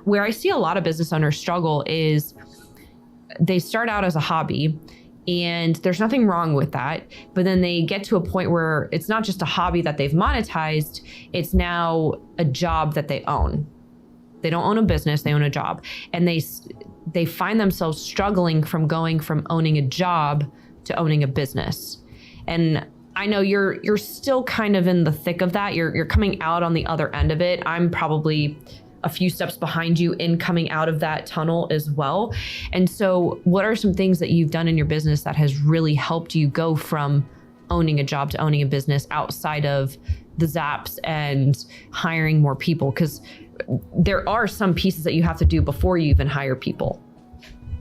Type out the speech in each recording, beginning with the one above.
where I see a lot of business owners struggle is they start out as a hobby, and there's nothing wrong with that. But then they get to a point where it's not just a hobby that they've monetized, it's now a job that they own. They don't own a business, they own a job. And they find themselves struggling from going from owning a job to owning a business. And I know you're still kind of in the thick of that. You're coming out on the other end of it. I'm probably a few steps behind you in coming out of that tunnel as well. And so what are some things that you've done in your business that has really helped you go from owning a job to owning a business outside of the Zaps and hiring more people? Because there are some pieces that you have to do before you even hire people.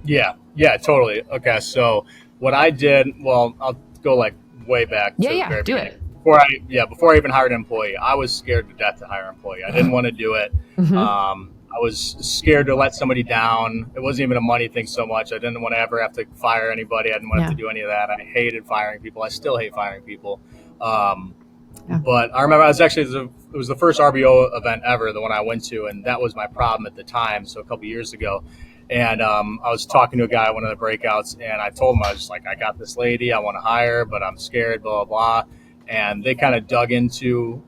Yeah, totally. Okay, so what I did, well, I'll go like way back. Yeah, do it. Before I even hired an employee, I was scared to death to hire an employee. I didn't want to do it. Mm-hmm. I was scared to let somebody down. It wasn't even a money thing so much. I didn't want to ever have to fire anybody. I didn't want to have to do any of that. I hated firing people. I still hate firing people. But I remember it was the first RBO event ever, the one I went to, and that was my problem at the time. So a couple years ago. And I was talking to a guy at one of the breakouts, and I told him, I was just like, I got this lady I want to hire, but I'm scared, blah, blah, blah. And they kind of dug into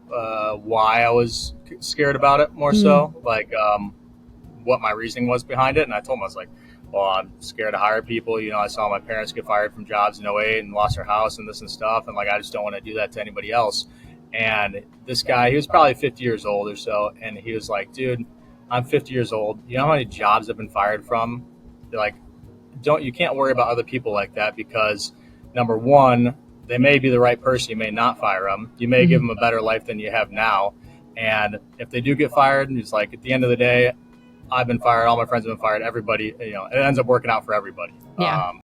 why I was scared about it more so, like what my reasoning was behind it. And I told them, I was like, well, I'm scared to hire people. You know, I saw my parents get fired from jobs in '08 and lost their house and this and stuff. And like, I just don't want to do that to anybody else. And this guy, he was probably 50 years old or so. And he was like, dude, I'm 50 years old. You know how many jobs I've been fired from? They're like, you can't worry about other people like that, because number one, they may be the right person. You may not fire them. You may give them a better life than you have now. And if they do get fired, it's like, at the end of the day, I've been fired. All my friends have been fired. Everybody, you know, it ends up working out for everybody. Yeah.